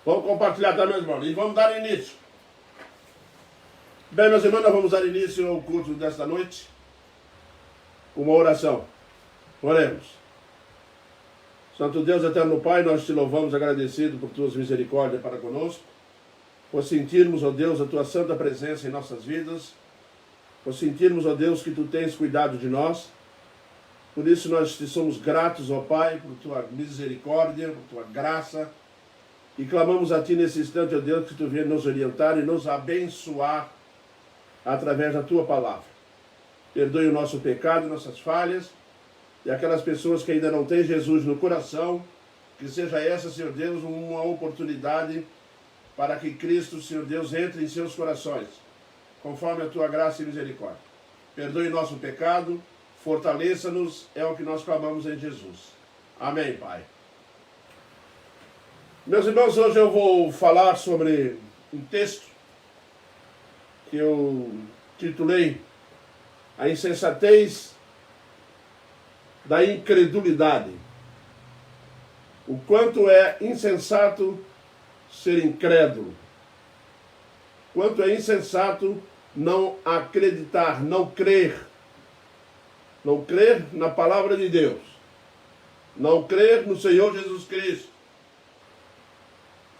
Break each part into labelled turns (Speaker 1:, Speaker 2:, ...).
Speaker 1: Vamos compartilhar também, meus irmãos. E vamos dar início. Bem, meus irmãos, nós vamos dar início ao culto desta noite com uma oração. Oremos. Santo Deus, eterno Pai, nós te louvamos agradecido por tuas misericórdias para conosco, por sentirmos, ó Deus, a tua santa presença em nossas vidas, por sentirmos, ó Deus, que tu tens cuidado de nós. Por isso nós te somos gratos, ó Pai, por tua misericórdia, por tua graça, e clamamos a ti nesse instante, ó Deus, que tu venha nos orientar e nos abençoar através da tua palavra. Perdoe o nosso pecado, nossas falhas, e aquelas pessoas que ainda não têm Jesus no coração, que seja essa, Senhor Deus, uma oportunidade para que Cristo, Senhor Deus, entre em seus corações, conforme a tua graça e misericórdia. Perdoe o nosso pecado, fortaleça-nos, é o que nós clamamos em Jesus. Amém, Pai. Meus irmãos, hoje eu vou falar sobre um texto que eu titulei A Insensatez da Incredulidade. O quanto é insensato ser incrédulo. Quanto é insensato não acreditar, não crer. Não crer na palavra de Deus. Não crer no Senhor Jesus Cristo.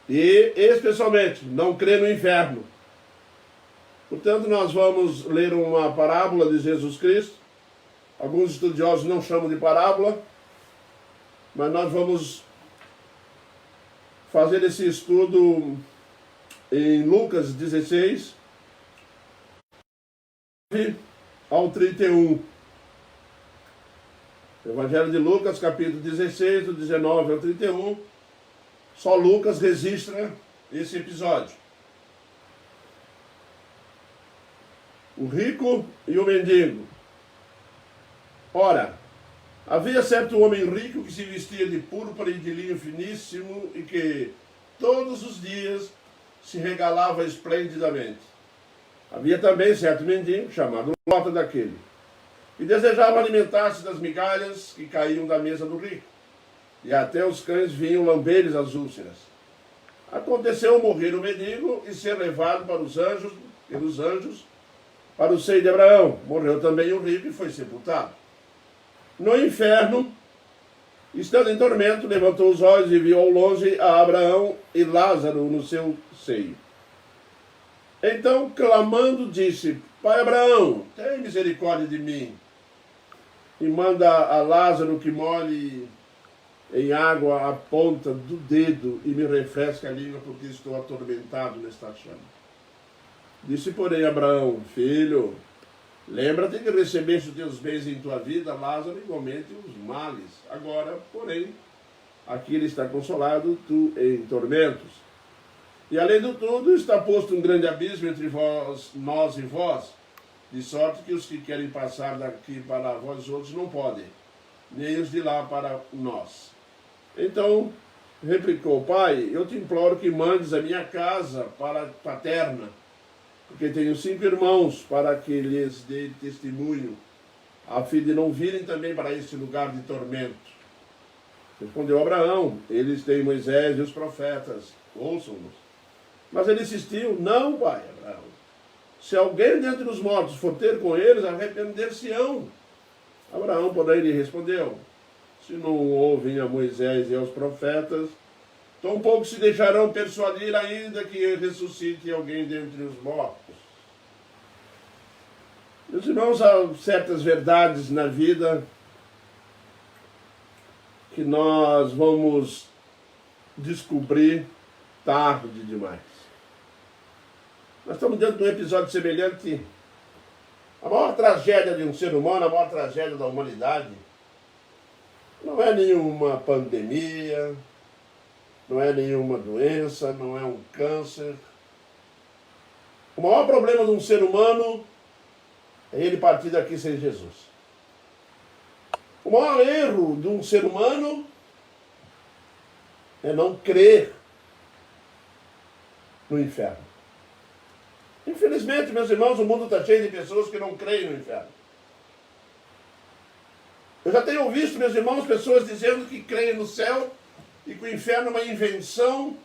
Speaker 1: E, especialmente, não crer no inferno. Portanto, nós vamos ler uma parábola de Jesus Cristo. Alguns estudiosos não chamam de parábola, mas nós vamos fazer esse estudo em Lucas 16, ao 31. Evangelho de Lucas, capítulo 16, do 19 ao 31. Só Lucas registra esse episódio. O rico e o mendigo. Ora, havia certo homem rico que se vestia de púrpura e de linho finíssimo e que todos os dias se regalava esplendidamente. Havia também certo mendigo, chamado Lota daquele, que desejava alimentar-se das migalhas que caíam da mesa do rico, e até os cães vinham lamber-lhes as úlceras. Aconteceu morrer o mendigo e ser levado pelos anjos, para o seio de Abraão. Morreu também o rico e foi sepultado. No inferno, estando em tormento, levantou os olhos e viu ao longe a Abraão e Lázaro no seu seio. Então, clamando, disse: Pai Abraão, tem misericórdia de mim, e manda a Lázaro que molhe em água a ponta do dedo e me refresque a língua, porque estou atormentado nesta chama. Disse, porém, Abraão: Filho, lembra-te que recebeste os teus bens em tua vida, Lázaro igualmente os males. Agora, porém, aqui ele está consolado, tu em tormentos. E além de tudo, está posto um grande abismo entre nós e vós, de sorte que os que querem passar daqui para vós outros não podem, nem os de lá para nós. Então, replicou: Pai, eu te imploro que mandes a minha casa para paterna, porque tenho 5 irmãos, para que lhes dê testemunho, a fim de não virem também para este lugar de tormento. Respondeu Abraão: Eles têm Moisés e os profetas, ouçam-nos. Mas ele insistiu: Não, pai Abraão, se alguém dentre os mortos for ter com eles, arrepender-se-ão. Abraão, porém, lhe respondeu: Se não ouvem a Moisés e aos profetas, tampouco se deixarão persuadir, ainda que ressuscite alguém dentre os mortos. Meus irmãos, há certas verdades na vida que nós vamos descobrir tarde demais. Nós estamos dentro de um episódio semelhante. A maior tragédia de um ser humano, a maior tragédia da humanidade, não é nenhuma pandemia, não é nenhuma doença, não é um câncer. O maior problema de um ser humano é ele partir daqui sem Jesus. O maior erro de um ser humano é não crer no inferno. Infelizmente, meus irmãos, o mundo está cheio de pessoas que não creem no inferno. Eu já tenho visto, meus irmãos, pessoas dizendo que creem no céu e que o inferno é uma invenção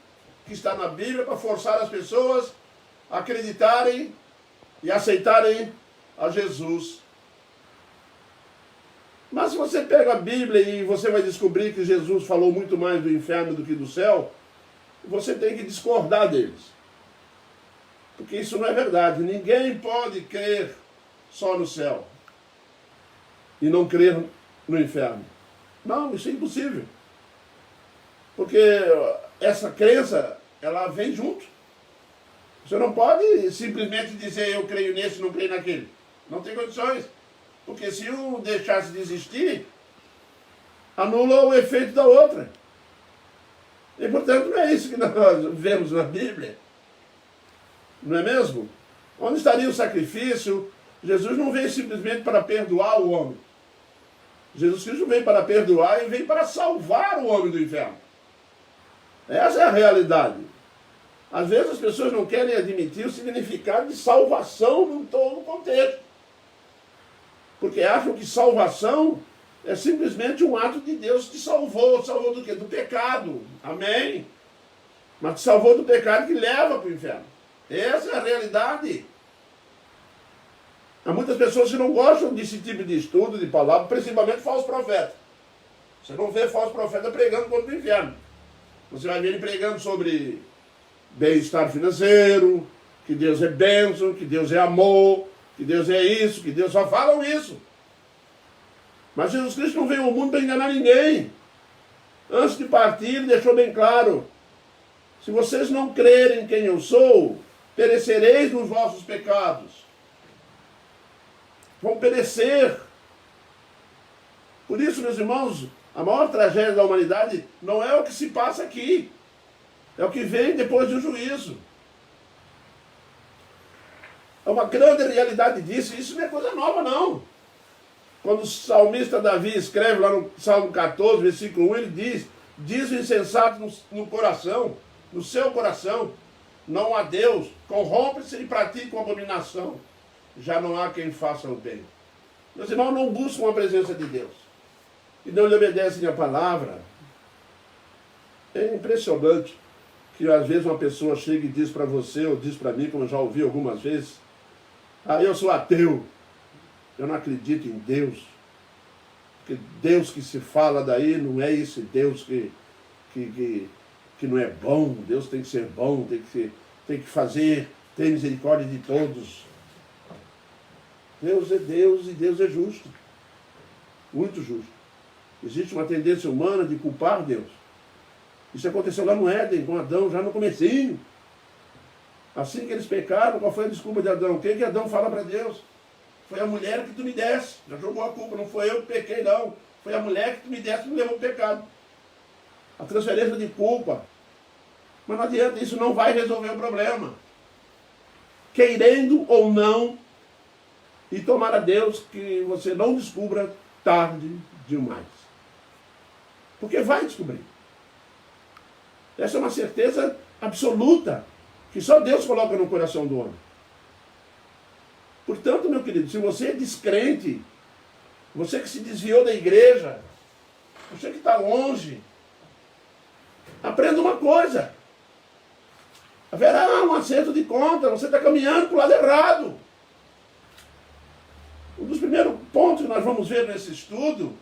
Speaker 1: que está na Bíblia para forçar as pessoas a acreditarem e aceitarem a Jesus. Mas se você pega a Bíblia e você vai descobrir que Jesus falou muito mais do inferno do que do céu, você tem que discordar deles. Porque isso não é verdade. Ninguém pode crer só no céu e não crer no inferno. Não, isso é impossível. Porque essa crença, ela vem junto. Você não pode simplesmente dizer eu creio nesse e não creio naquele. Não tem condições. Porque se um deixasse de existir, anula o efeito da outra. E portanto não é isso que nós vemos na Bíblia. Não é mesmo? Onde estaria o sacrifício? Jesus não veio simplesmente para perdoar o homem. Jesus Cristo veio para perdoar e veio para salvar o homem do inferno. Essa é a realidade. Às vezes as pessoas não querem admitir o significado de salvação num todo contexto. Porque acham que salvação é simplesmente um ato de Deus que te salvou. Salvou do quê? Do pecado. Amém? Mas te salvou do pecado que leva para o inferno. Essa é a realidade. Há muitas pessoas que não gostam desse tipo de estudo, de palavra, principalmente falsos profetas. Você não vê falso profeta pregando contra o inferno. Você vai ver ele pregando sobre bem-estar financeiro, que Deus é bênção, que Deus é amor, que Deus é isso, que Deus só falam isso. Mas Jesus Cristo não veio ao mundo para enganar ninguém. Antes de partir, ele deixou bem claro: se vocês não crerem em quem eu sou, perecereis nos vossos pecados. Vão perecer. Por isso, meus irmãos, a maior tragédia da humanidade não é o que se passa aqui, é o que vem depois do juízo. É uma grande realidade disso, e isso não é coisa nova, não. Quando o salmista Davi escreve lá no Salmo 14, versículo 1, ele diz o insensato no coração, no seu coração, não há Deus, corrompe-se e pratica uma abominação. Já não há quem faça o bem. Meus irmãos não buscam a presença de Deus e não lhe obedecem a palavra. É impressionante que às vezes uma pessoa chega e diz para você, ou diz para mim, como eu já ouvi algumas vezes: eu sou ateu, eu não acredito em Deus, porque Deus que se fala daí não é esse Deus que não é bom. Deus tem que ser bom, tem que fazer, ter misericórdia de todos. Deus é Deus e Deus é justo, muito justo. Existe uma tendência humana de culpar Deus. Isso aconteceu lá no Éden, com Adão, já no comecinho. Assim que eles pecaram, qual foi a desculpa de Adão? O que Adão fala para Deus? Foi a mulher que tu me deste. Já jogou a culpa, não foi eu que pequei, não. Foi a mulher que tu me deste que me levou ao pecado. A transferência de culpa. Mas não adianta, isso não vai resolver o problema. Querendo ou não, e tomara Deus que você não descubra tarde demais. Porque vai descobrir. Essa é uma certeza absoluta que só Deus coloca no coração do homem. Portanto, meu querido, se você é descrente, você que se desviou da igreja, você que está longe, aprenda uma coisa: haverá um acerto de conta, você está caminhando para o lado errado. Um dos primeiros pontos que nós vamos ver nesse estudo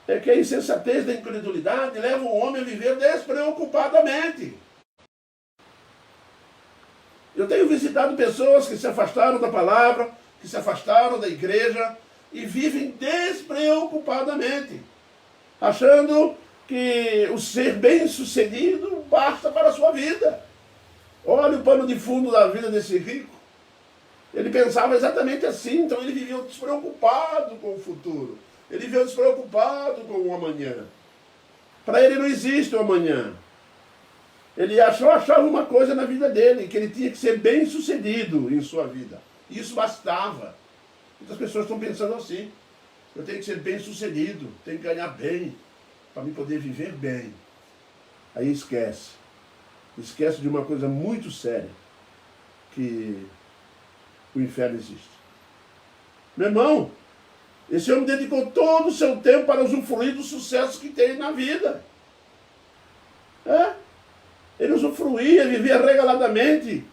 Speaker 1: é que a insensatez da incredulidade leva o homem a viver despreocupadamente. Eu tenho visitado pessoas que se afastaram da palavra, que se afastaram da igreja e vivem despreocupadamente, achando que o ser bem-sucedido basta para a sua vida. Olha o pano de fundo da vida desse rico. Ele pensava exatamente assim, então ele vivia despreocupado com o futuro. Ele vivia despreocupado com o amanhã. Para ele não existe o amanhã. Ele achava uma coisa na vida dele, que ele tinha que ser bem-sucedido em sua vida. Isso bastava. Muitas pessoas estão pensando assim: eu tenho que ser bem-sucedido, tenho que ganhar bem, para me poder viver bem. Aí esquece. Esquece de uma coisa muito séria, que o inferno existe. Meu irmão, esse homem dedicou todo o seu tempo para usufruir dos sucessos que tem na vida. fluir, viver regaladamente.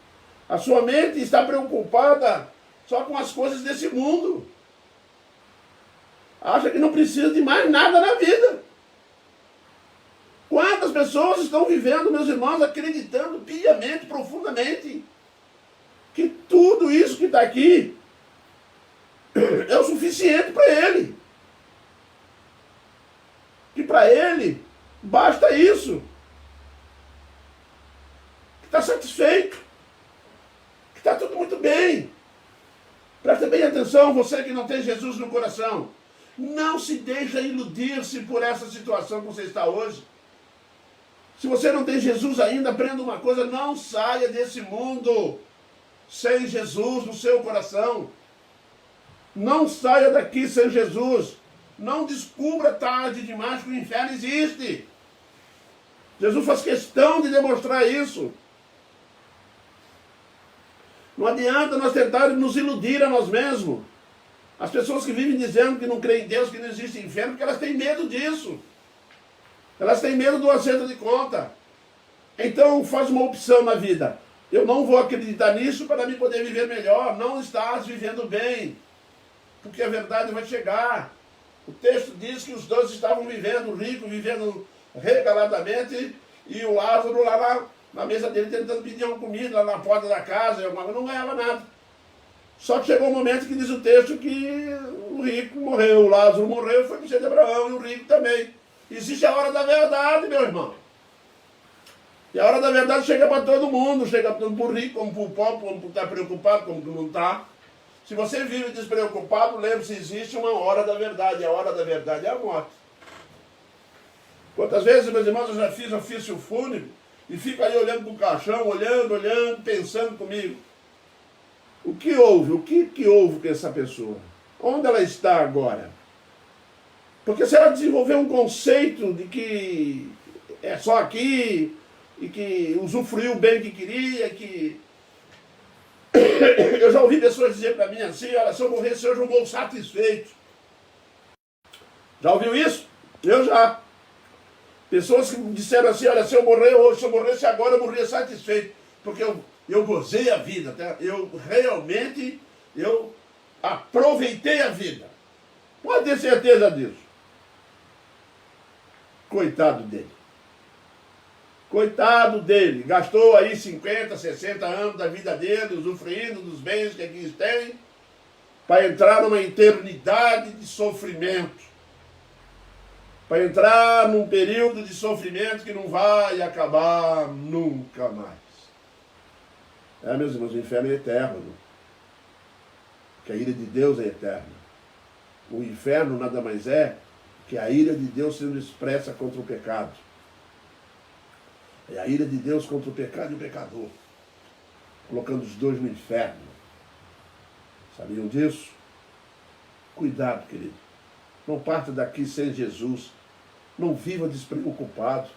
Speaker 1: A sua mente está preocupada só com as coisas desse mundo. Acha que não precisa de mais nada na vida. Quantas pessoas estão vivendo, meus irmãos, acreditando piamente, profundamente, que tudo isso que está aqui é o suficiente para ele. Que para ele basta isso. Que está satisfeito. Que está tudo muito bem. Presta bem atenção, você que não tem Jesus no coração. Não se deixa iludir-se por essa situação que você está hoje. Se você não tem Jesus ainda, aprenda uma coisa, não saia desse mundo sem Jesus no seu coração. Não saia daqui sem Jesus. Não descubra tarde demais que o inferno existe. Jesus faz questão de demonstrar isso. Não adianta nós tentarmos nos iludir a nós mesmos. As pessoas que vivem dizendo que não creem em Deus, que não existe inferno, porque elas têm medo disso. Elas têm medo do acerto de conta. Então faz uma opção na vida. Eu não vou acreditar nisso para me poder viver melhor. Não estás vivendo bem. Porque a verdade vai chegar. O texto diz que os dois estavam vivendo, o rico vivendo regaladamente e o Lázaro lá na mesa dele tentando pedir uma comida lá na porta da casa, não ganhava nada. Só que chegou um momento que diz o texto que o rico morreu, o Lázaro morreu, foi para o seio de Abraão e o rico também. Existe a hora da verdade, meu irmão. E a hora da verdade chega para todo mundo, chega tanto para o rico, como para o pobre, como para estar preocupado, como para não está. Se você vive despreocupado, lembre-se, existe uma hora da verdade. A hora da verdade é a morte. Quantas vezes, meus irmãos, eu já fiz ofício fúnebre e fico ali olhando para o caixão, olhando, pensando comigo. O que houve? O que houve com essa pessoa? Onde ela está agora? Porque se ela desenvolveu um conceito de que é só aqui e que usufruiu o bem que queria, que... Eu já ouvi pessoas dizer para mim assim, olha, se eu morresse hoje eu vou satisfeito. Já ouviu isso? Eu já. Pessoas que disseram assim, olha, se eu morrer hoje, se eu morresse agora, eu morria satisfeito. Porque eu gozei a vida, tá? Eu aproveitei a vida. Pode ter certeza disso. Coitado dele. Coitado dele. Gastou aí 50, 60 anos da vida dele, usufruindo dos bens que aqui tem, para entrar numa eternidade de sofrimento. Para entrar num período de sofrimento que não vai acabar nunca mais. Meus irmãos, o inferno é eterno. Que a ira de Deus é eterna. O inferno nada mais é que a ira de Deus sendo expressa contra o pecado. É a ira de Deus contra o pecado e o pecador. Colocando os dois no inferno. Sabiam disso? Cuidado, querido. Não parta daqui sem Jesus. Não viva despreocupado.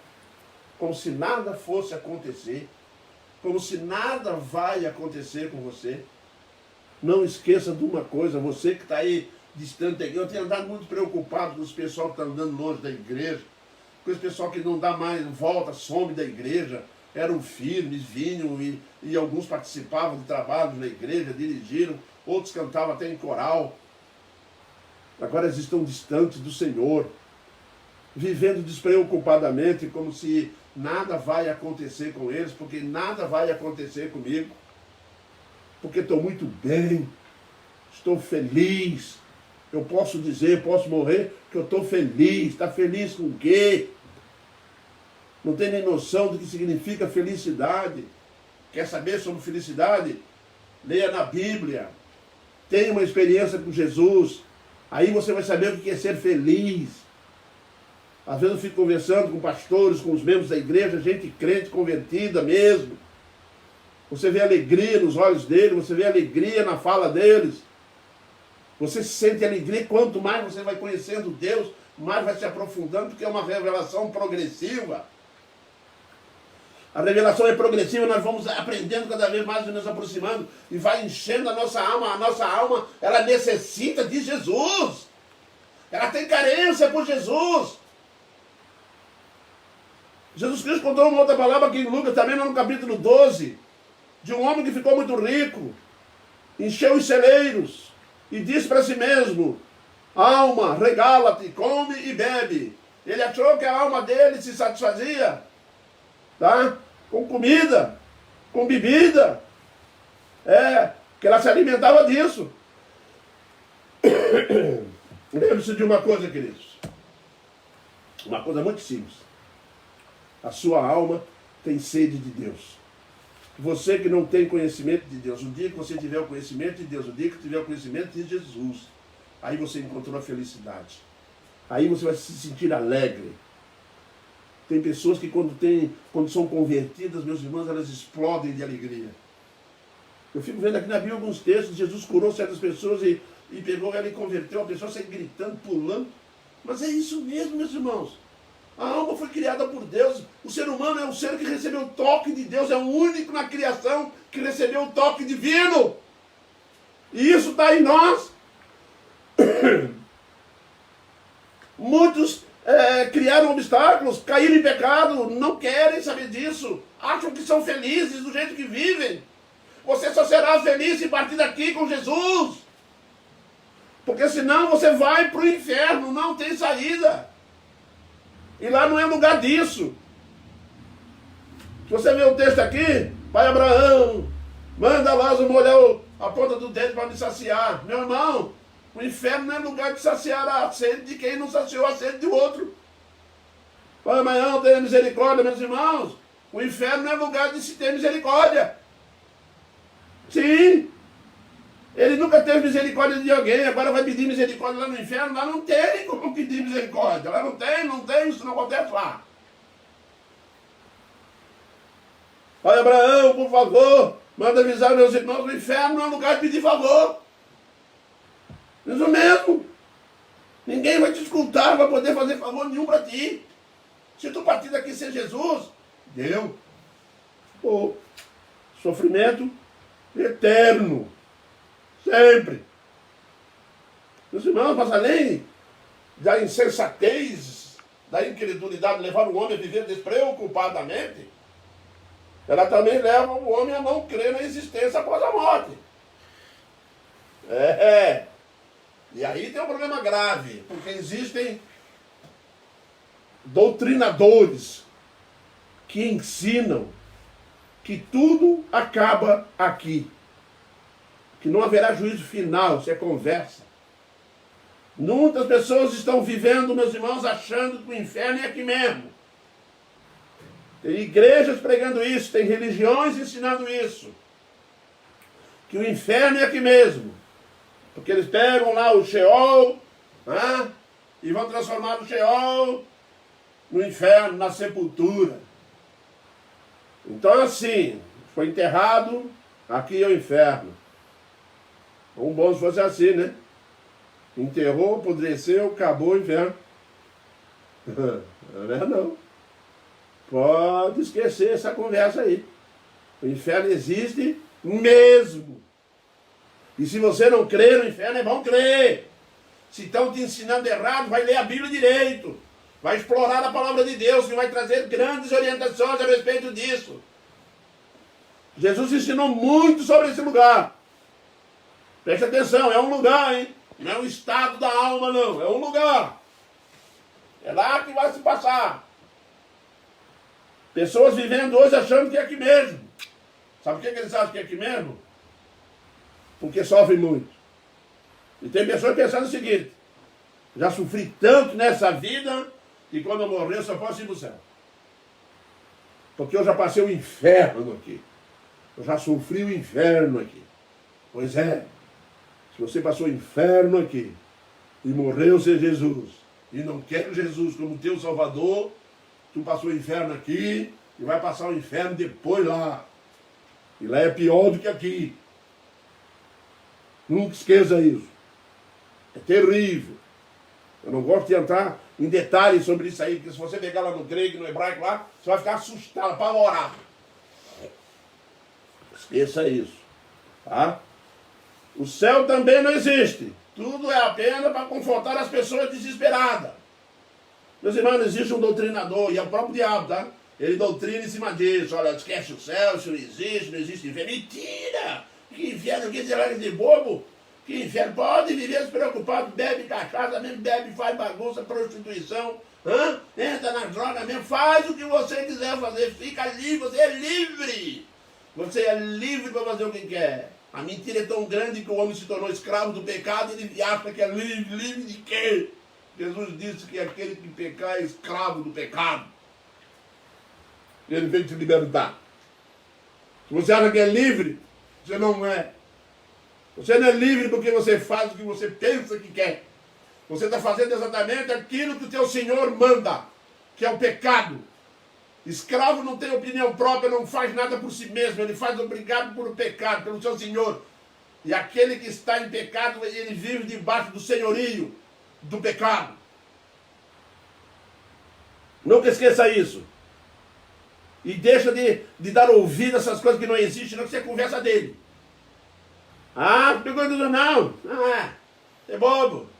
Speaker 1: Como se nada fosse acontecer. Como se nada vai acontecer com você. Não esqueça de uma coisa. Você que está aí distante da igreja. Eu tenho andado muito preocupado com os pessoal que está andando longe da igreja. Com esse pessoal que não dá mais volta, some da igreja, eram firmes, vinham e alguns participavam de trabalhos na igreja, dirigiram, outros cantavam até em coral. Agora eles estão distantes do Senhor, vivendo despreocupadamente, como se nada vai acontecer com eles, porque nada vai acontecer comigo, porque estou muito bem, estou feliz. Eu posso dizer, posso morrer, que eu estou feliz. Está feliz com o quê? Não tem nem noção do que significa felicidade. Quer saber sobre felicidade? Leia na Bíblia. Tenha uma experiência com Jesus. Aí você vai saber o que é ser feliz. Às vezes eu fico conversando com pastores, com os membros da igreja, gente crente, convertida mesmo. Você vê alegria nos olhos deles, você vê alegria na fala deles. Você sente alegria, quanto mais você vai conhecendo Deus, mais vai se aprofundando, porque é uma revelação progressiva. A revelação é progressiva, nós vamos aprendendo cada vez mais e nos aproximando, e vai enchendo a nossa alma. A nossa alma, ela necessita de Jesus. Ela tem carência por Jesus. Jesus Cristo contou uma outra palavra aqui em Lucas, também no capítulo 12, de um homem que ficou muito rico, encheu os celeiros e disse para si mesmo: alma, regala-te, come e bebe. Ele achou que a alma dele se satisfazia, tá? Com comida, com bebida, que ela se alimentava disso. Lembre-se de uma coisa, queridos, uma coisa muito simples: a sua alma tem sede de Deus. Você que não tem conhecimento de Deus, o dia que você tiver o conhecimento de Deus, o dia que tiver o conhecimento de Jesus, aí você encontrou a felicidade. Aí você vai se sentir alegre. Tem pessoas que quando são convertidas, meus irmãos, elas explodem de alegria. Eu fico vendo aqui na Bíblia alguns textos, Jesus curou certas pessoas e pegou ela e converteu, a pessoa saiu gritando, pulando. Mas é isso mesmo, meus irmãos. A alma foi criada por Deus. O ser humano é um ser que recebeu o toque de Deus. É o único na criação que recebeu o toque divino. E isso está em nós. Muitos criaram obstáculos, caíram em pecado, não querem saber disso. Acham que são felizes do jeito que vivem. Você só será feliz se partir daqui com Jesus. Porque senão você vai para o inferno, não tem saída. E lá não é lugar disso. Se você ver o texto aqui, pai Abraão, manda Lázaro molhar a ponta do dedo para me saciar. Meu irmão, o inferno não é lugar de saciar a sede de quem não saciou a sede de outro. Pai Abraão, tenha misericórdia, meus irmãos. O inferno não é lugar de se ter misericórdia. Sim. Ele nunca teve misericórdia de alguém, agora vai pedir misericórdia lá no inferno. Lá não tem como pedir misericórdia. Lá não tem, isso não acontece lá. Pai Abraão, por favor, manda avisar meus irmãos, o inferno não é lugar de pedir favor. Isso mesmo. Ninguém vai te escutar, vai poder fazer favor nenhum para ti. Se tu partir daqui sem Jesus, deu. Sofrimento eterno. Sempre. Meus irmãos, mas além da insensatez, da incredulidade, levar o homem a viver despreocupadamente, ela também leva o homem a não crer na existência após a morte. E aí tem um problema grave, porque existem doutrinadores que ensinam que tudo acaba aqui. Que não haverá juízo final, isso é conversa. Muitas pessoas estão vivendo, meus irmãos, achando que o inferno é aqui mesmo. Tem igrejas pregando isso, tem religiões ensinando isso. Que o inferno é aqui mesmo. Porque eles pegam lá o Sheol, e vão transformar o Sheol no inferno, na sepultura. Então assim, foi enterrado, aqui é o inferno. Um bom se fosse assim, né? Enterrou, apodreceu, acabou o inferno. Não é não. Pode esquecer essa conversa aí. O inferno existe mesmo. E se você não crê no inferno, é bom crer. Se estão te ensinando errado, vai ler a Bíblia direito. Vai explorar a palavra de Deus, que vai trazer grandes orientações a respeito disso. Jesus ensinou muito sobre esse lugar. Preste atenção, é um lugar, hein? Não é um estado da alma, não. É um lugar. É lá que vai se passar. Pessoas vivendo hoje achando que é aqui mesmo. Sabe por que eles acham que é aqui mesmo? Porque sofrem muito. E tem pessoas pensando o seguinte: já sofri tanto nessa vida que quando eu morrer eu só posso ir para o céu. Porque eu já passei o inferno aqui. Eu já sofri o inferno aqui. Pois é. Se você passou o inferno aqui e morreu sem Jesus e não quer Jesus como teu Salvador, tu passou o inferno aqui e vai passar o inferno depois lá. E lá é pior do que aqui. Nunca esqueça isso. É terrível. Eu não gosto de entrar em detalhes sobre isso aí, porque se você pegar lá no grego, no hebraico lá, você vai ficar assustado, apavorado. Esqueça isso. Tá? O céu também não existe. Tudo é apenas para confortar as pessoas desesperadas. Meus irmãos, existe um doutrinador, e é o próprio diabo, tá? Ele doutrina em cima disso. Olha, esquece o céu, isso não existe inferno. Mentira! Que inferno, que será de bobo? Que inferno? Pode viver despreocupado, bebe cachaça mesmo, bebe, faz bagunça, prostituição, entra na droga mesmo, faz o que você quiser fazer, fica livre, você é livre. Você é livre para fazer o que quer. A mentira é tão grande que o homem se tornou escravo do pecado e ele acha que é livre. Livre de quê? Jesus disse que aquele que pecar é escravo do pecado. Ele veio te libertar. Se você acha que é livre, você não é. Você não é livre porque você faz o que você pensa que quer. Você está fazendo exatamente aquilo que o teu Senhor manda, que é o pecado. Escravo não tem opinião própria, não faz nada por si mesmo, ele faz obrigado por pecado, pelo seu Senhor. E aquele que está em pecado, ele vive debaixo do senhorio do pecado. Nunca esqueça isso. E deixa de dar ouvido a essas coisas que não existem, não, que você conversa dele. Ah, não, é bobo.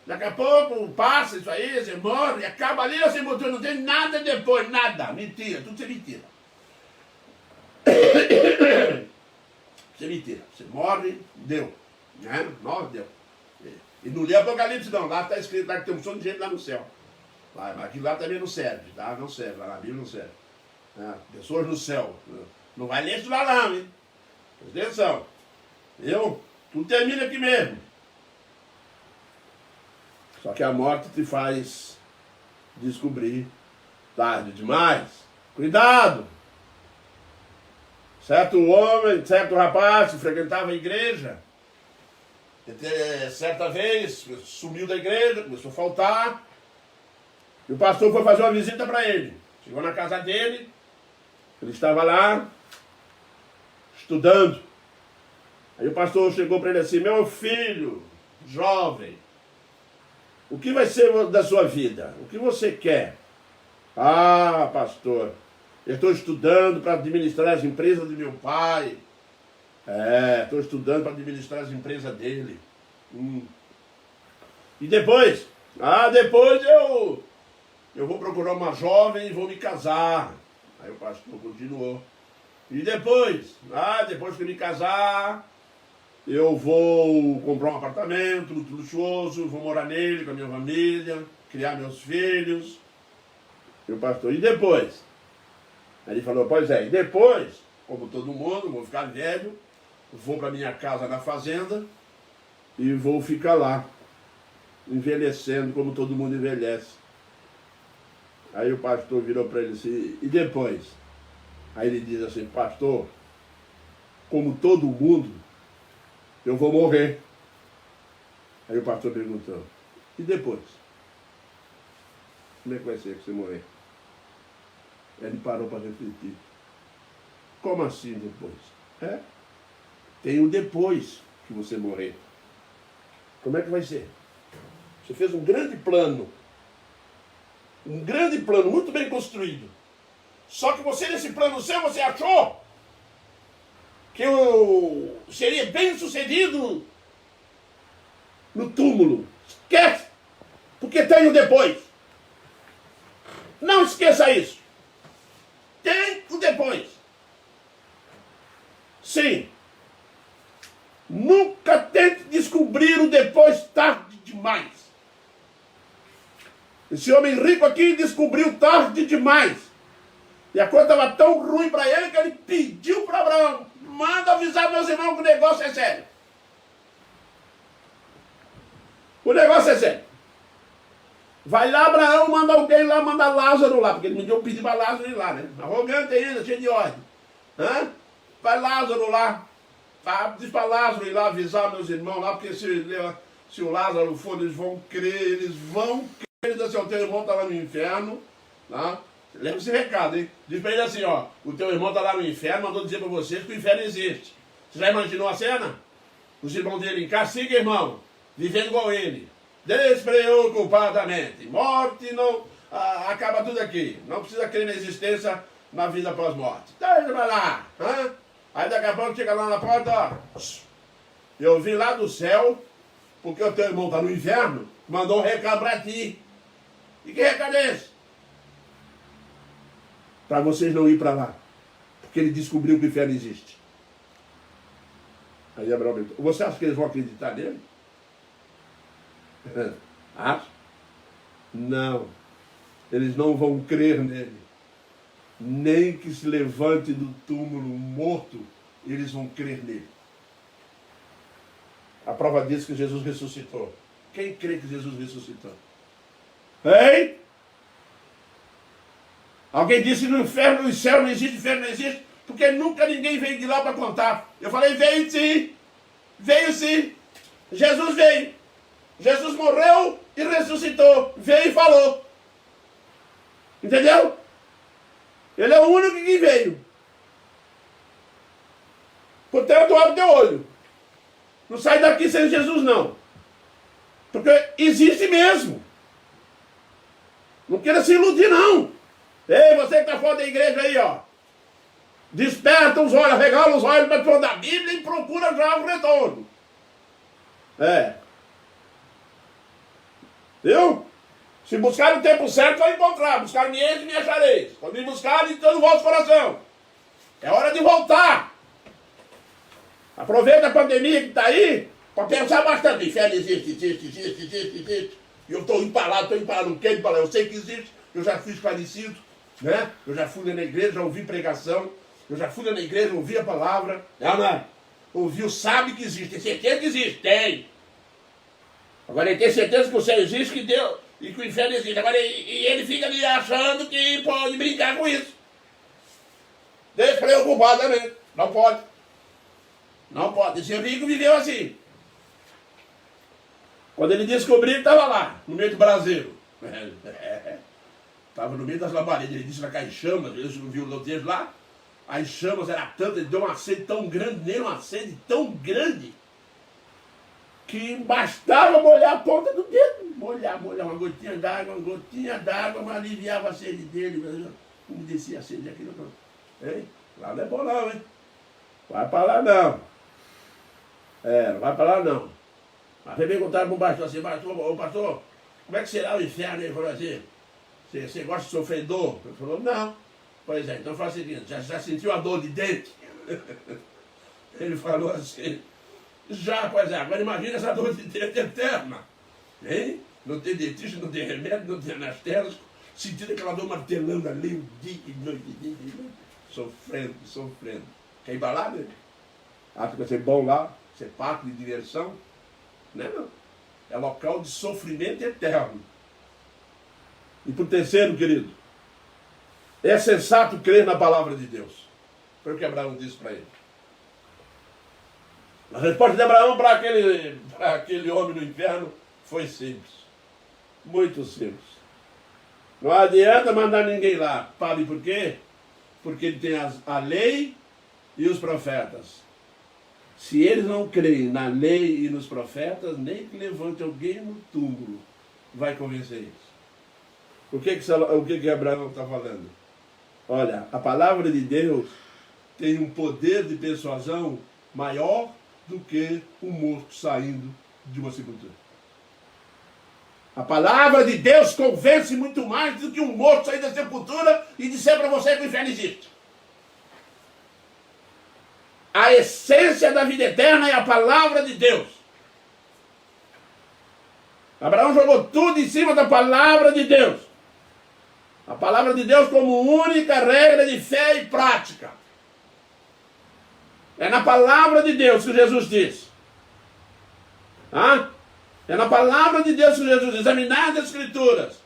Speaker 1: Daqui a pouco passa isso aí, você morre, e acaba ali, você botou, não tem nada depois, nada. Mentira, tudo isso é mentira. Isso é mentira. Você morre, deu. Né? Morre, deu. E não lê Apocalipse não, lá está escrito lá que tem um som de gente lá no céu. Mas aquilo lá também não serve, tá? Não serve, lá na Bíblia não serve. Pessoas no céu. Não vai ler isso lá não, hein? Presta atenção. Tudo termina aqui mesmo. Só que a morte te faz descobrir tarde demais. Cuidado! Certo homem, certo rapaz, frequentava a igreja. Certa vez, sumiu da igreja, começou a faltar. E o pastor foi fazer uma visita para ele. Chegou na casa dele, ele estava lá, estudando. Aí o pastor chegou para ele assim: meu filho, jovem, o que vai ser da sua vida? O que você quer? Ah, pastor, eu estou estudando para administrar as empresas de meu pai. Estou estudando para administrar as empresas dele. E depois? Depois eu vou procurar uma jovem e vou me casar. Aí o pastor continuou. E depois? Depois que eu me casar, eu vou comprar um apartamento muito luxuoso, vou morar nele com a minha família, criar meus filhos. E o pastor, e depois? Aí ele falou, pois é, e depois, como todo mundo, vou ficar velho, vou para minha casa na fazenda e vou ficar lá, envelhecendo como todo mundo envelhece. Aí o pastor virou para ele assim, e depois? Aí ele diz assim, pastor, como todo mundo, eu vou morrer. Aí o pastor perguntou, e depois? Como é que vai ser que você morrer? Ele parou para refletir. Como assim depois? Tem o depois que você morrer. Como é que vai ser? Você fez um grande plano, muito bem construído. Só que você, nesse plano seu, você achou que eu seria bem sucedido no túmulo. Esquece, porque tem o depois. Não esqueça isso. Tem o depois. Sim. Nunca tente descobrir o depois tarde demais. Esse homem rico aqui descobriu tarde demais. E a coisa estava tão ruim para ele que ele pediu para Abraão, manda avisar meus irmãos que o negócio é sério. O negócio é sério. Vai lá, Abraão, manda alguém lá, manda Lázaro lá, porque ele me deu pedir para Lázaro ir lá, né? Arrogante ainda, cheio de ordem. Vai Lázaro lá. Diz para Lázaro ir lá avisar meus irmãos lá, porque se o Lázaro for, eles vão crer. Ele diz assim, o teu irmão está lá no inferno, tá? Lembra esse recado, hein? Diz para ele assim, ó, o teu irmão está lá no inferno, mandou dizer para vocês que o inferno existe. Você já imaginou a cena? Os irmãos dele em castigo, irmão, vivendo igual ele, despreocupadamente. Morte não acaba tudo aqui. Não precisa crer na existência na vida pós-morte. Então ele vai lá, Aí daqui a pouco chega lá na porta, ó. Eu vim lá do céu, porque o teu irmão está no inferno, mandou um recado para ti. E que recado é esse? para vocês não ir para lá. Porque ele descobriu que o inferno existe. Aí Abraão perguntou, você acha que eles vão acreditar nele? Acha? Não. Eles não vão crer nele. Nem que se levante do túmulo morto, eles vão crer nele. A prova diz que Jesus ressuscitou. Quem crê que Jesus ressuscitou? Hein? Alguém disse no inferno, no céu não existe, inferno não existe, porque nunca ninguém veio de lá para contar. Eu falei, veio sim. Veio sim. Jesus veio. Jesus morreu e ressuscitou. Veio e falou. Entendeu? Ele é o único que veio. Portanto, abre teu olho. Não sai daqui sem Jesus, não. Porque existe mesmo. Não queira se iludir, não. Ei, você que está fora da igreja aí, ó. Desperta os olhos, regala os olhos para fora da Bíblia e procura já o retorno. Viu? Se buscar no tempo certo, vai encontrar. Buscar-me eles e me achareis. Quando me buscarem, todo o vosso coração. É hora de voltar. Aproveita a pandemia que está aí para pensar bastante. Inferno existe. E eu estou empalado, não quero ir para lá. Eu sei que existe, eu já fui esclarecido, né? Eu já fui na igreja, já ouvi pregação. Eu já fui na igreja, ouvi a palavra. Ouviu, sabe que existe. Tem certeza que existe? Tem. Agora ele tem certeza que o céu existe, que Deus, e que o inferno existe. Agora e ele fica ali achando que pode brincar com isso. Despreocupadamente. Não pode. Não pode. Esse rico viveu assim. Quando ele descobriu, ele estava lá, no meio do braseiro. Estava no meio das labaredas. Ele disse que as chamas, ele não viu o texto lá, as chamas eram tantas, ele deu uma sede tão grande nele, uma sede tão grande, que bastava molhar a ponta do dedo. Molhar, uma gotinha d'água, mas aliviava a sede dele, umedecia a sede aqui. Hein? Lá não é bom não, hein? Vai para lá não. Não vai para lá não. Mas foi perguntar para um pastor assim, pastor, como é que será o inferno? Ele falou assim, você gosta de sofrer dor? Ele falou, não. Pois é, então faz o seguinte, já sentiu a dor de dente? Ele falou assim, já, pois é, agora imagina essa dor de dente eterna. Hein? Não tem dentista, não tem remédio, não tem anestésico, sentindo aquela dor martelando ali, dia e noite, sofrendo. Quer ir para lá, né? Acha que vai ser bom lá, ser parque de diversão? Não. É local de sofrimento eterno. E por terceiro, querido, é sensato crer na palavra de Deus. Foi o que Abraão disse para ele. A resposta de Abraão para aquele homem no inferno foi simples. Muito simples. Não adianta mandar ninguém lá. Sabe por quê? Porque ele tem a lei e os profetas. Se eles não creem na lei e nos profetas, nem que levante alguém no túmulo vai convencer eles. O que Abraão está falando? Olha, a palavra de Deus tem um poder de persuasão maior do que um morto saindo de uma sepultura. A palavra de Deus convence muito mais do que um morto sair da sepultura e dizer para você que o inferno existe. A essência da vida eterna é a palavra de Deus. Abraão jogou tudo em cima da palavra de Deus. A palavra de Deus como única regra de fé e prática. É na palavra de Deus que Jesus diz. É na palavra de Deus que Jesus diz. Examinar as Escrituras.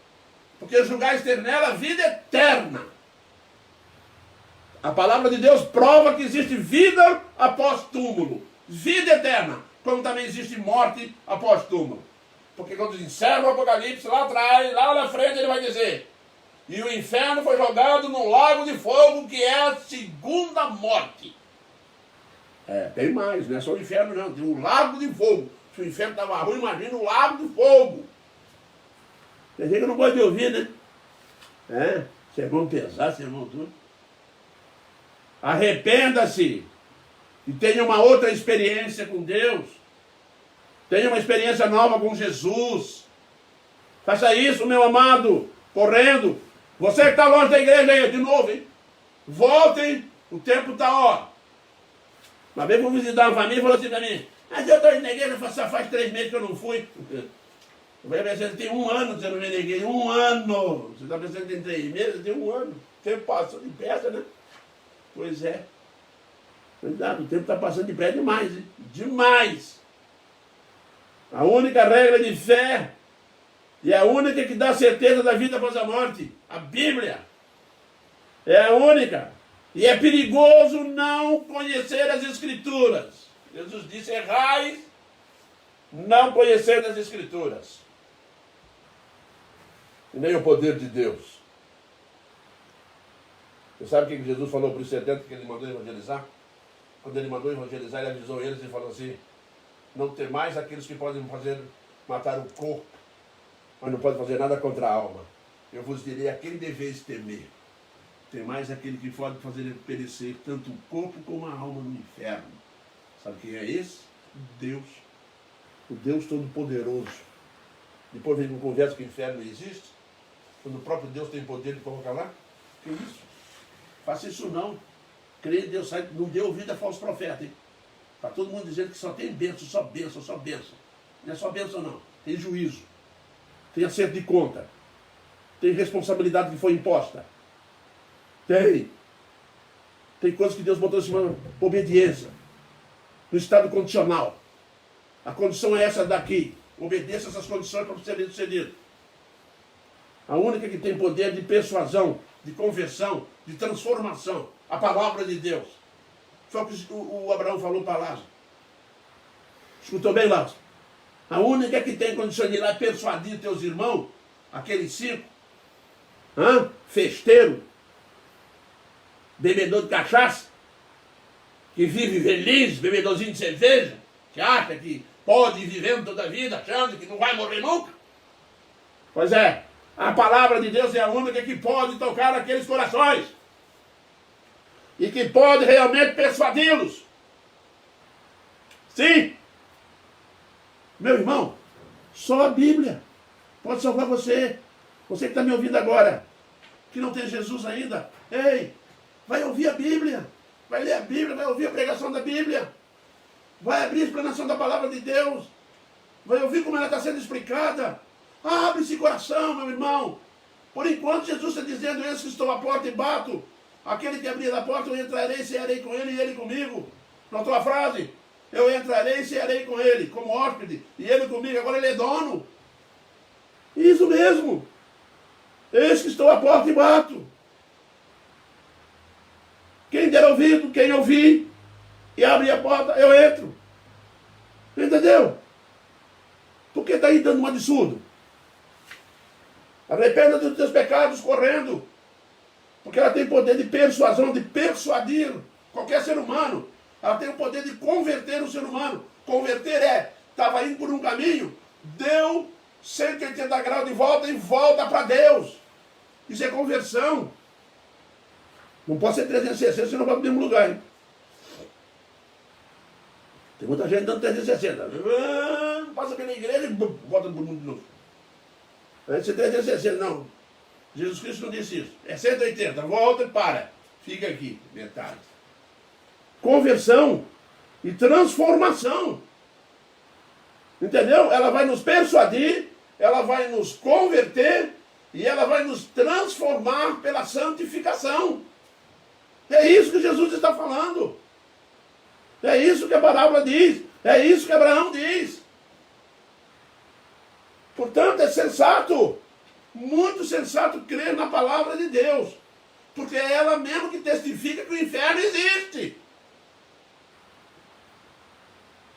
Speaker 1: Porque julgais ter nela a vida eterna. A palavra de Deus prova que existe vida após túmulo. Vida eterna. Como também existe morte após túmulo. Porque quando encerra o Apocalipse, lá atrás, lá na frente, ele vai dizer: e o inferno foi jogado no lago de fogo, que é a segunda morte. Tem mais, não é só o inferno não, tem um lago de fogo. Se o inferno estava ruim, imagina o lago de fogo. Tem gente que não pode ouvir, né? Sermão pesado, sermão tudo. Arrependa-se e tenha uma outra experiência com Deus. Tenha uma experiência nova com Jesus. Faça isso, meu amado, correndo. Você que está longe da igreja aí, de novo, hein? Voltem, o tempo está ó. Uma vez eu fui visitar uma família e falou assim para mim, mas eu estou indo na igreja, só faz 3 meses que eu não fui. Eu falei, você tem 1 ano que você não vem na igreja, 1 ano. Você está pensando que tem 3 meses? Tem 1 ano. O tempo passou depressa, né? Pois é. Cuidado, o tempo está passando depressa demais, hein? Demais. A única regra de fé e a única que dá certeza da vida após a morte, a Bíblia, é a única. E é perigoso não conhecer as Escrituras. Jesus disse, errais, não conhecer as Escrituras. E nem o poder de Deus. Você sabe o que Jesus falou para os 70 que ele mandou evangelizar? Quando ele mandou evangelizar, ele avisou eles e falou assim, não temais aqueles que podem matar o corpo, mas não podem fazer nada contra a alma. Eu vos direi a quem deveis temer. Temais aquele que pode fazer perecer tanto o corpo como a alma no inferno. Sabe quem é esse? Deus. O Deus Todo-Poderoso. Depois vem com conversa que o inferno não existe. Quando o próprio Deus tem poder de colocar lá. Que isso? Faça isso não. Crê em Deus, não dê ouvido a falso profeta, hein? Está todo mundo dizendo que só tem bênção, só bênção, só bênção. Não é só bênção não. Tem juízo. Tem acerto de conta. Tem responsabilidade que foi imposta. Tem coisas que Deus botou em cima da obediência. No estado condicional. A condição é essa daqui. Obedeça essas condições para ser bem-sucedido. A única que tem poder de persuasão, de conversão, de transformação. A palavra de Deus. Foi o que o Abraão falou para Lázaro. Escutou bem, Lázaro? A única que tem condição de ir lá persuadir teus irmãos, aqueles 5, festeiro, bebedor de cachaça, que vive feliz, bebedorzinho de cerveja, que acha que pode ir vivendo toda a vida, achando que não vai morrer nunca. Pois é, a palavra de Deus é a única que pode tocar aqueles corações e que pode realmente persuadi-los. Sim, meu irmão, só a Bíblia pode salvar você. Você que está me ouvindo agora, que não tem Jesus ainda, ei, vai ouvir a Bíblia, vai ler a Bíblia, vai ouvir a pregação da Bíblia, vai abrir a explanação da palavra de Deus, vai ouvir como ela está sendo explicada. Abre esse coração, meu irmão. Por enquanto, Jesus está dizendo, eis que estou à porta e bato. Aquele que abrir a porta, eu entrarei e cearei com ele e ele comigo. Notou a frase? Eu entrarei e cearei com ele, como hóspede, e ele comigo. Agora ele é dono. Isso mesmo. Eis que estou à porta e bato. Quem der ouvido, quem ouvir, e abrir a porta, eu entro. Entendeu? Por que está aí dando uma de surdo? Arrependa dos teus pecados correndo. Porque ela tem poder de persuasão, de persuadir qualquer ser humano. Ela tem o poder de converter o ser humano. Converter estava indo por um caminho, deu 180 graus de volta e volta para Deus. Isso é conversão. Não pode ser 360, senão vai para o mesmo lugar, hein? Tem muita gente dando 360. Passa pela igreja e volta para o mundo de novo. Vai ser 360, não. Jesus Cristo não disse isso. É 180, volta e para. Fica aqui, metade. Conversão e transformação. Entendeu? Ela vai nos persuadir, ela vai nos converter e ela vai nos transformar pela santificação. É isso que Jesus está falando. É isso que a palavra diz. É isso que Abraão diz. Portanto, é sensato, muito sensato crer na palavra de Deus. Porque é ela mesmo que testifica que o inferno existe.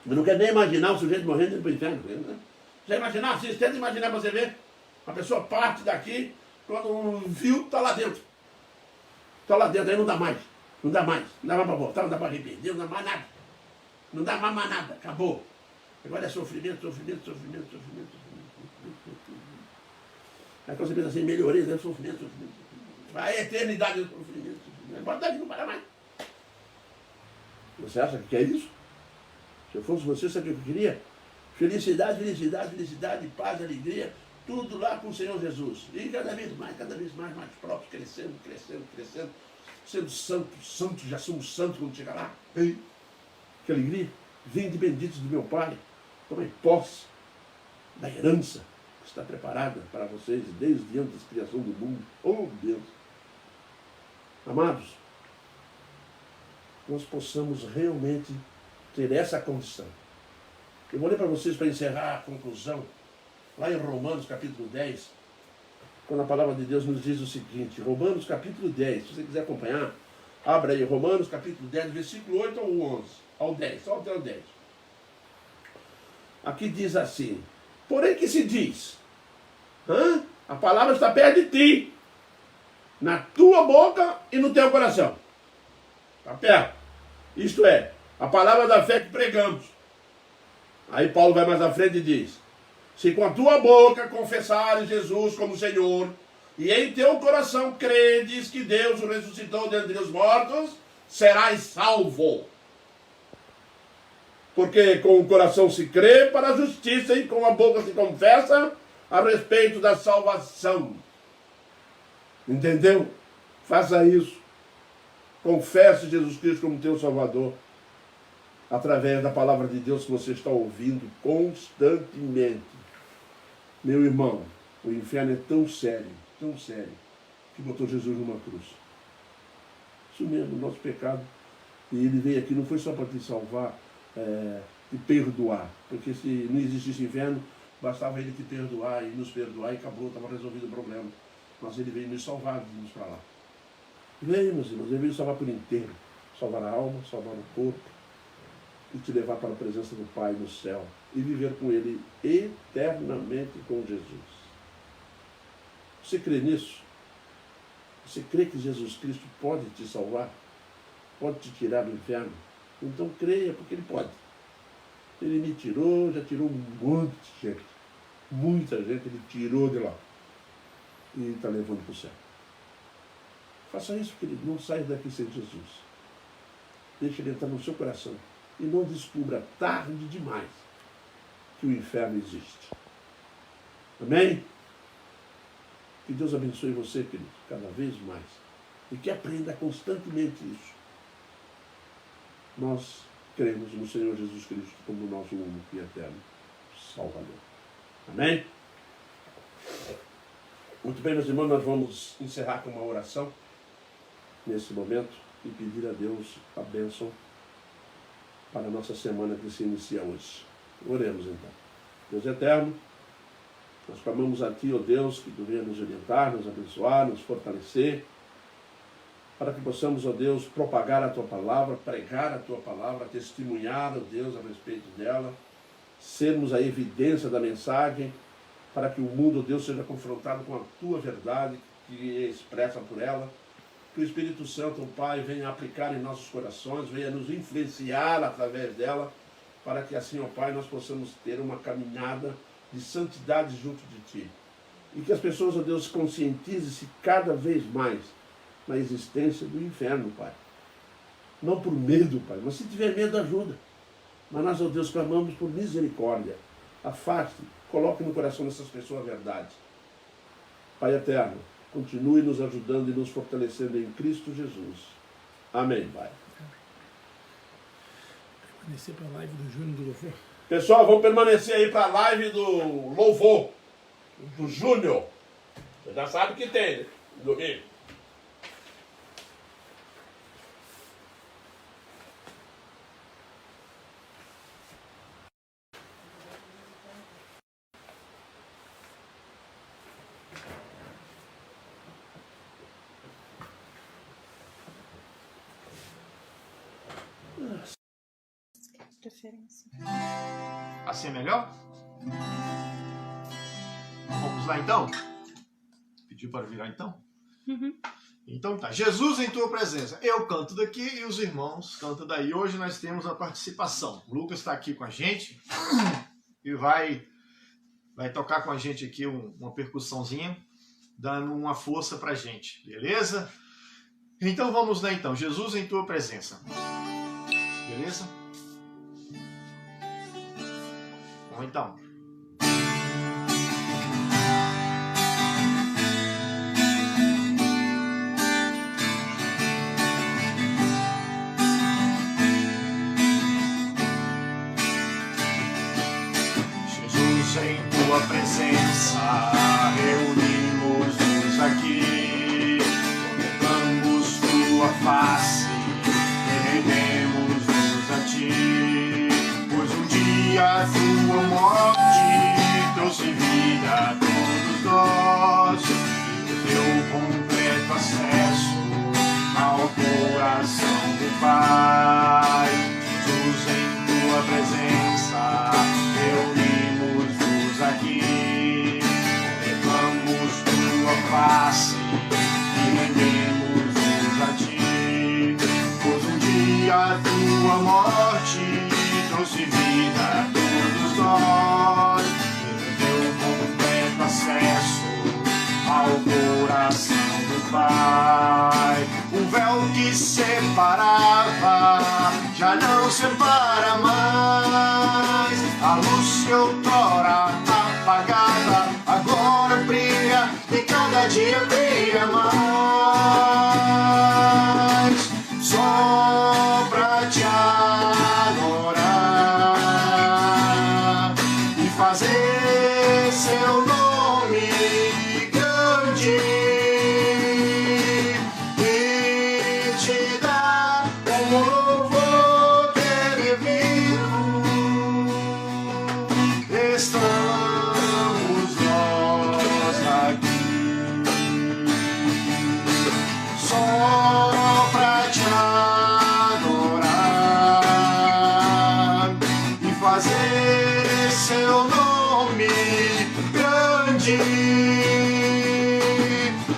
Speaker 1: Eu não quero nem imaginar o sujeito morrendo indo para o inferno. Né? Já imaginar? Vocês tentam imaginar para você ver? A pessoa parte daqui, quando viu, está lá dentro. Está lá dentro, aí não dá mais. Não dá mais. Não dá mais para voltar, não dá para arrepender, não dá mais nada. Não dá mais nada. Acabou. Agora é sofrimento, sofrimento, sofrimento, sofrimento, sofrimento. Aí quando você pensa assim, melhorei, é sofrimento, sofrimento. Vai a eternidade do sofrimento. Agora daqui não para mais. Você acha que é isso? Se eu fosse você, sabe o que eu queria? Felicidade, felicidade, felicidade, paz, alegria, tudo lá com o Senhor Jesus. E cada vez mais próximo, crescendo, crescendo, crescendo. sendo santos, já somos santos quando chegar lá. Ei, que alegria! Vinde benditos do meu Pai, tomem posse da herança que está preparada para vocês desde antes da criação do mundo. Oh, Deus! Amados, nós possamos realmente ter essa condição. Eu vou ler para vocês, para encerrar a conclusão, lá em Romanos capítulo 10, quando a palavra de Deus nos diz o seguinte, Romanos capítulo 10, se você quiser acompanhar, abra aí Romanos capítulo 10, versículo 8 ao 11, ao 10, só até o 10. Aqui diz assim, porém que se diz, a palavra está perto de ti, na tua boca e no teu coração. Está perto. Isto é, a palavra da fé que pregamos. Aí Paulo vai mais à frente e diz, se com a tua boca confessares Jesus como Senhor, e em teu coração credes que Deus o ressuscitou dentre os mortos, serás salvo. Porque com o coração se crê para a justiça e com a boca se confessa a respeito da salvação. Entendeu? Faça isso. Confesse Jesus Cristo como teu Salvador. Através da palavra de Deus que você está ouvindo constantemente. Meu irmão, o inferno é tão sério, que botou Jesus numa cruz. Isso mesmo, o nosso pecado. E ele veio aqui, não foi só para te salvar, te perdoar. Porque se não existisse inferno, bastava ele te perdoar e nos perdoar e acabou, estava resolvido o problema. Mas ele veio nos salvar de irmos para lá. Veio, meus irmãos, ele veio salvar por inteiro. Salvar a alma, salvar o corpo e te levar para a presença do Pai no céu e viver com ele eternamente com Jesus. Você crê nisso? Você crê que Jesus Cristo pode te salvar? Pode te tirar do inferno? Então creia, porque ele pode. Ele me tirou, já tirou um monte de gente. Muita gente ele tirou de lá. E está levando para o céu. Faça isso, querido. Não saia daqui sem Jesus. Deixe ele entrar no seu coração. E não descubra tarde demais que o inferno existe. Amém? Que Deus abençoe você, querido, cada vez mais. E que aprenda constantemente isso. Nós cremos no Senhor Jesus Cristo como nosso único e eterno Salvador. Amém? Muito bem, meus irmãos, nós vamos encerrar com uma oração nesse momento e pedir a Deus a bênção para a nossa semana que se inicia hoje. Oremos então. Deus eterno, nós clamamos a Ti, ó Deus, que Tu venha nos orientar, nos abençoar, nos fortalecer, para que possamos, ó Deus, propagar a Tua palavra, pregar a Tua palavra, testemunhar, ó Deus, a respeito dela, sermos a evidência da mensagem, para que o mundo, ó Deus, seja confrontado com a Tua verdade, que é expressa por ela. Que o Espírito Santo, o Pai, venha aplicar em nossos corações, venha nos influenciar através dela, para que assim, ó Pai, nós possamos ter uma caminhada de santidade junto de Ti. E que as pessoas, ó Deus, conscientizem-se cada vez mais na existência do inferno, Pai. Não por medo, Pai, mas se tiver medo, ajuda. Mas nós, ó Deus, clamamos por misericórdia. Afaste, coloque no coração dessas pessoas a verdade. Pai eterno, continue nos ajudando e nos fortalecendo em Cristo Jesus. Amém, Pai.
Speaker 2: Permanecer para a live do Júnior do Louvor.
Speaker 1: Pessoal, vamos permanecer aí para a live do Louvor, do Júnior. Você já sabe que tem, né? Domingo.
Speaker 3: Preferência.
Speaker 4: Assim é melhor? Vamos lá então? Pediu para virar então?
Speaker 3: Uhum.
Speaker 4: Então tá. Jesus em tua presença. Eu canto daqui e os irmãos cantam daí. Hoje nós temos a participação. O Lucas está aqui com a gente e vai tocar com a gente aqui uma percussãozinha, dando uma força pra gente. Beleza? Então vamos lá então. Jesus em tua presença. Beleza? Vamos então. face e rendemos-nos a ti, pois um dia a tua morte trouxe vida a todos nós, e o teu completo acesso ao coração do Pai. Jesus, em tua presença reunimos-nos aqui, contemplamos tua face e rendemos-nos a ti, pois um dia a tua morte trouxe vida a todos nós, e teu completo acesso ao coração do Pai. O véu que separava já não separa mais, a luz que outrora apagada agora brilha e cada dia brilha mais. Só pra te adorar e fazer seu nome grande e te dar um louvor devido. Estamos nós aqui só pra te adorar e fazer seu nome grande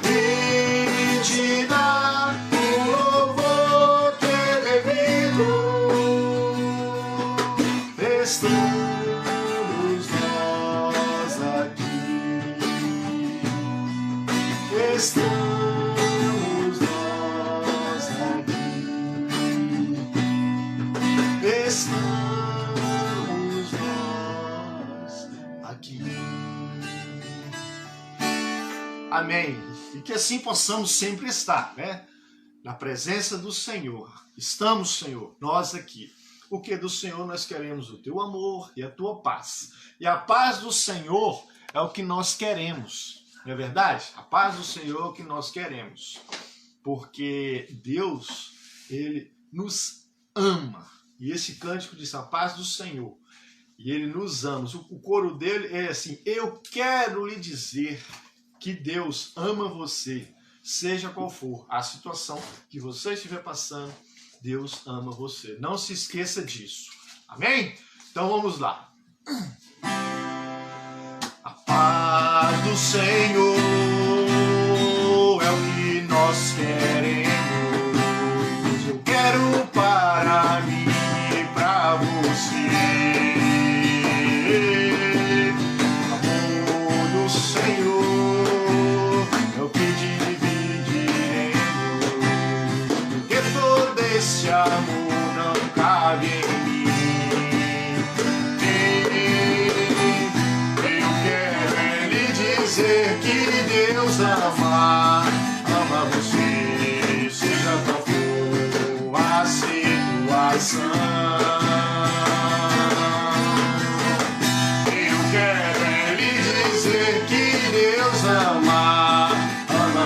Speaker 4: e te dar um louvor que é devido. Estamos nós aqui, estamos nós aqui, estamos nós aqui. Amém. E que assim possamos sempre estar, né? Na presença do Senhor. Estamos, Senhor, nós aqui. Porque do Senhor nós queremos o teu amor e a tua paz. E a paz do Senhor é o que nós queremos. Não é verdade? A paz do Senhor é o que nós queremos. Porque Deus, Ele nos ama. E esse cântico diz a paz do Senhor. E Ele nos ama. O coro dele é assim: eu quero lhe dizer que Deus ama você, seja qual for a situação que você estiver passando, Deus ama você. Não se esqueça disso. Amém? Então vamos lá. A paz do Senhor é o que nós queremos. Eu quero para mim e para você. O amor do Senhor é o que dividiremos, porque todo esse amor não cabe em mim. Eu quero lhe dizer que Deus ama você, seja qual for a situação. Eu quero lhe dizer que Deus ama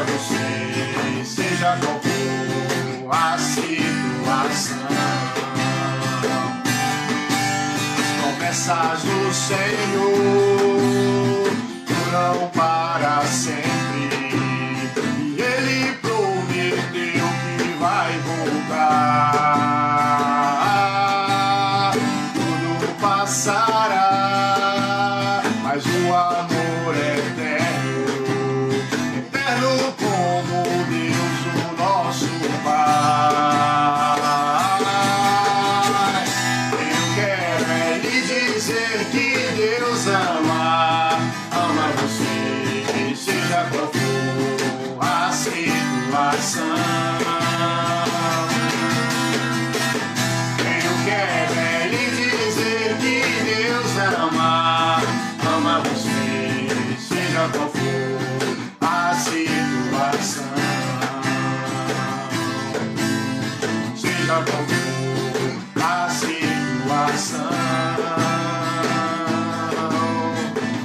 Speaker 4: você, seja qual for a situação. As promessas do Senhor duram para sempre, e Ele prometeu que vai voltar. Tudo passará, mas o amor é eterno, eterno como Deus, o nosso Pai. Eu quero lhe dizer que Deus ama você, seja qual for a situação. Eu quero lhe dizer que Deus ama você, seja qual for a situação. Seja qual for a situação.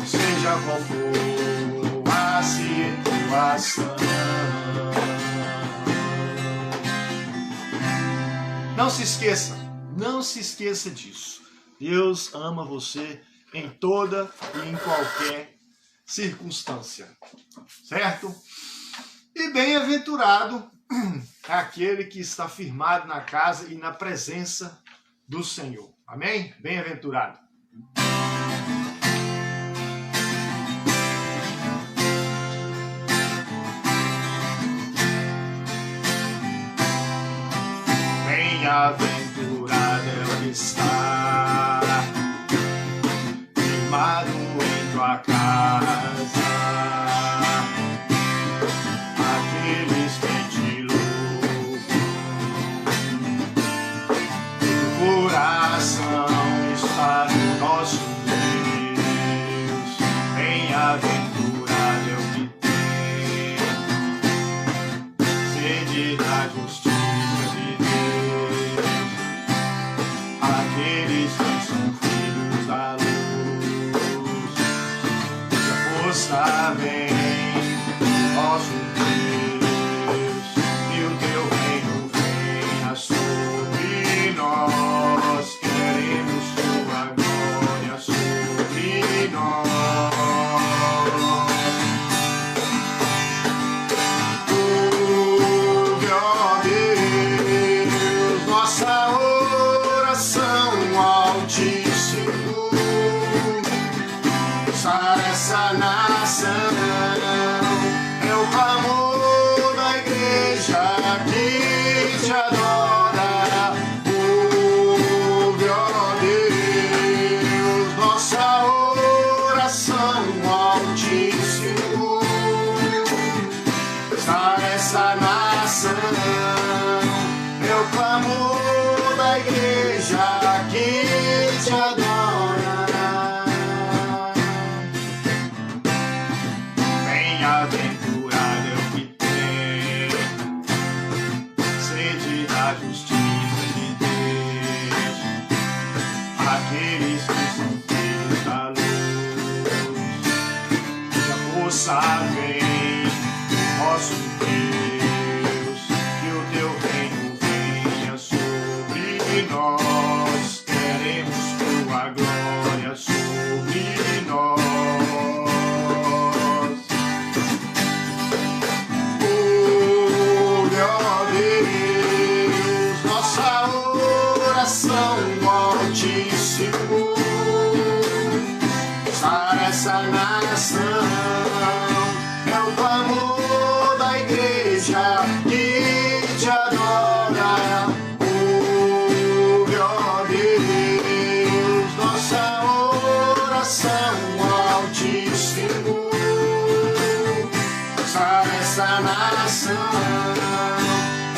Speaker 4: Seja qual for a situação. Não se esqueça, não se esqueça disso. Deus ama você em toda e em qualquer circunstância, certo? E bem-aventurado é aquele que está firmado na casa e na presença do Senhor. Amém? Bem-aventurado. Bem-aventurado é o que está firmado em tua casa, aqueles que te louvam, o coração está no nosso Deus. Bem-aventurado é o que tem sede da justiça de Deus, aqueles que são filhos da luz. A força vem do nosso Deus, e o teu reino venha sobre nós. Queremos tua glória sobre nós. Ouve, ó Deus, nossa oração, Altíssimo. Sara essa nação, é o clamor da igreja que te adora. Ouve, ó Deus, nossa oração, Altíssimo. Sara essa nação, é o clamor da igreja que te adora. Bem-aventurado é o que tem sede da justiça de Deus, aqueles que são filhos da luz. Cuja força vem do nosso Deus, que o teu reino venha sobre nós. Queremos tua glória sobre nós. Ouve, ó Deus, nossa oração, Altíssimo. Sara essa nação, é o clamor da igreja que te adora. Ouve, ó Deus, nossa oração, Altíssimo. Sara essa nação,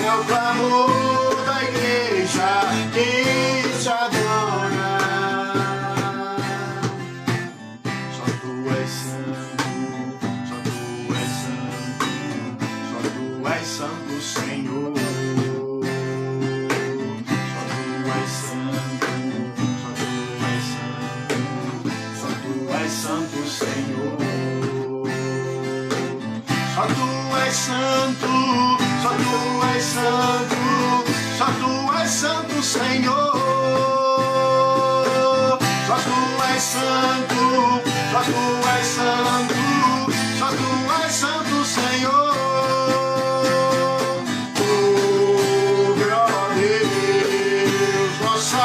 Speaker 4: é o clamor da igreja que te adora. Só tu és santo, só tu és santo, só tu és santo, Senhor. Só tu és santo, só tu és santo, só tu és santo, Senhor. Só tu és santo, só tu és santo, só tu és santo, Senhor. Só tu és santo, só tu és santo, só tu és santo, Senhor. Ouve, ó Deus, nossa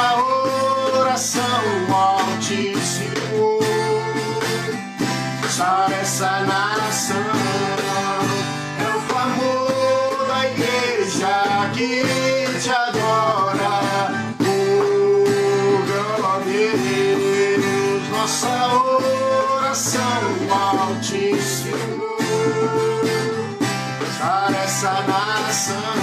Speaker 4: oração, Altíssimo. Sara essa nação, é o clamor da igreja que te adora. Ouve, ó Deus, nossa oração, Altíssimo. Sara essa nação,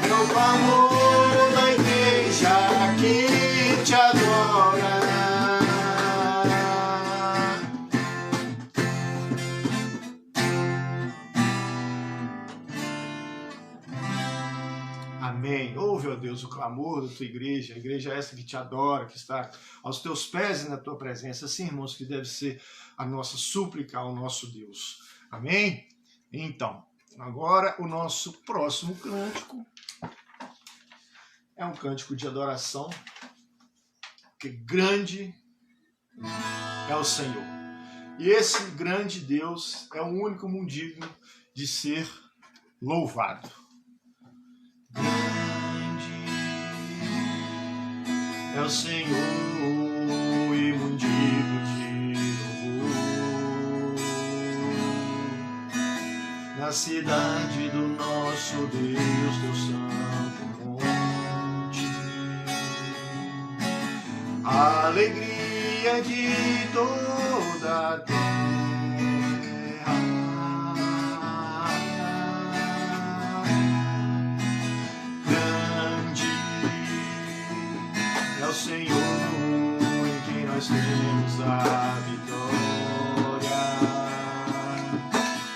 Speaker 4: é o clamor da igreja que te adora. Amém. Ouve, ó Deus, o clamor da tua igreja, a igreja essa que te adora, que está aos teus pés e na tua presença. Assim, irmãos, que deve ser a nossa súplica ao nosso Deus. Amém? Então, agora o nosso próximo cântico é um cântico de adoração, porque grande é o Senhor. E esse grande Deus é o único digno de ser louvado. Grande é o Senhor e muito digno de louvor. Na cidade do nosso Deus, teu santo monte, a alegria de toda a terra. Grande é o Senhor em quem nós temos a vitória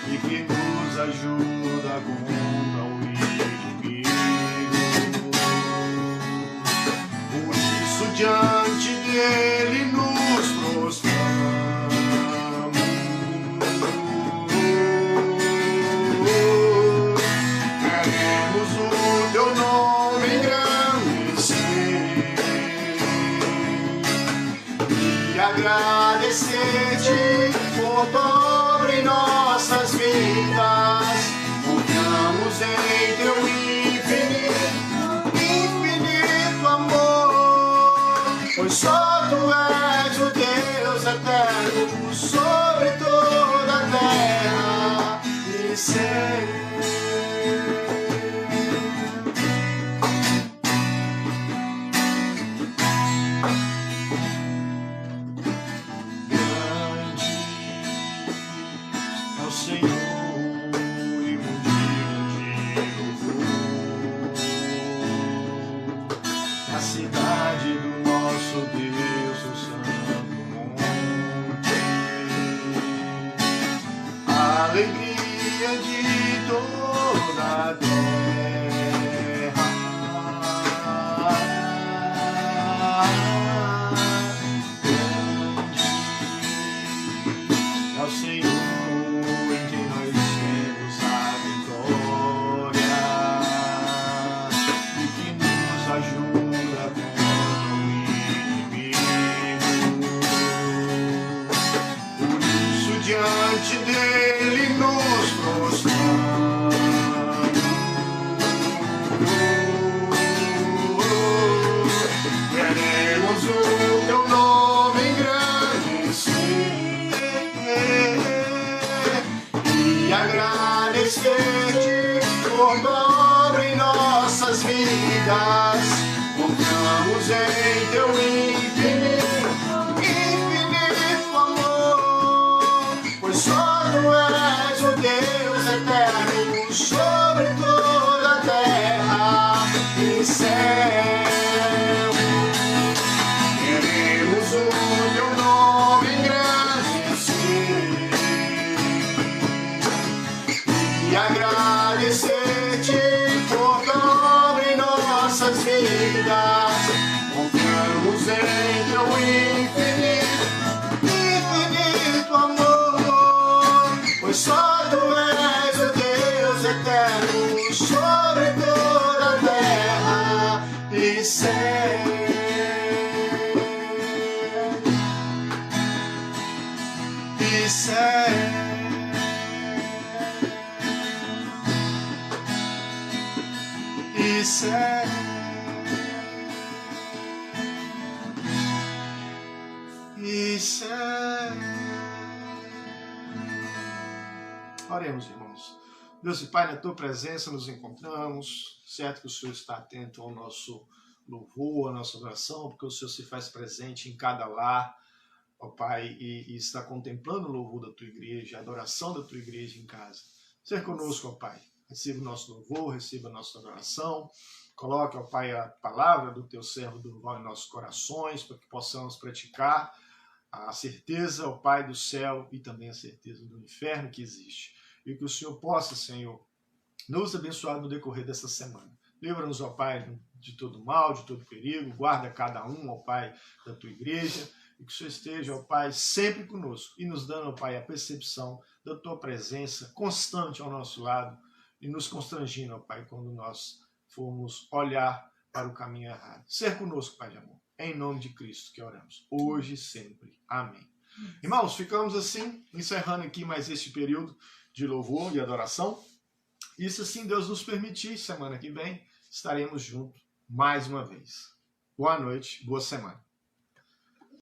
Speaker 4: e que nos ajuda contra o inimigo. Por isso diante dele nos prostramos. Queremos o teu nome engrandecer e agradecer-te por tua obra em nossas vidas. Confiamos em teu infinito amor, pois só tu és o Deus eterno sobre toda a terra e céu. Alegria de toda a terra. É o Senhor em quem nós temos a vitória e que nos ajuda contra o inimigo. Por isso diante dele nos prostramos. Queremos o teu nome engrandecer e agradecer-te por tua obra em nossas vidas. Confiamos em teu infinito amor, pois só tu és o Deus eterno sobre toda a terra e céu. Queremos o teu nome engrandecer e agradecer-te por tua obra em nossas vidas. Confiamos em teu infinito amor, pois só tu és o Deus eterno sobre toda a terra e céu. E céu. E céu. E céu. Oremos, irmãos. Deus e Pai, na tua presença nos encontramos, certo que o Senhor está atento ao nosso louvor, à nossa oração, porque o Senhor se faz presente em cada lar, ó Pai, e está contemplando o louvor da tua igreja, a adoração da tua igreja em casa. Ser conosco, ó Pai. Receba o nosso louvor, receba a nossa adoração. Coloque, ó Pai, a palavra do teu servo Durval em nossos corações, para que possamos praticar a certeza, ó Pai, do céu e também a certeza do inferno que existe. E que o Senhor possa, Senhor, nos abençoar no decorrer dessa semana. Livra-nos, ó Pai, de todo mal, de todo perigo. Guarda cada um, ó Pai, da tua igreja. E que o Senhor esteja, ó Pai, sempre conosco. E nos dando, ó Pai, a percepção da tua presença constante ao nosso lado. E nos constrangindo, ó Pai, quando nós formos olhar para o caminho errado. Ser conosco, Pai de amor. Em nome de Cristo que oramos. Hoje e sempre. Amém. Irmãos, ficamos assim, encerrando aqui mais este período de louvor e adoração. E se assim Deus nos permitir, semana que vem estaremos juntos mais uma vez. Boa noite, boa semana.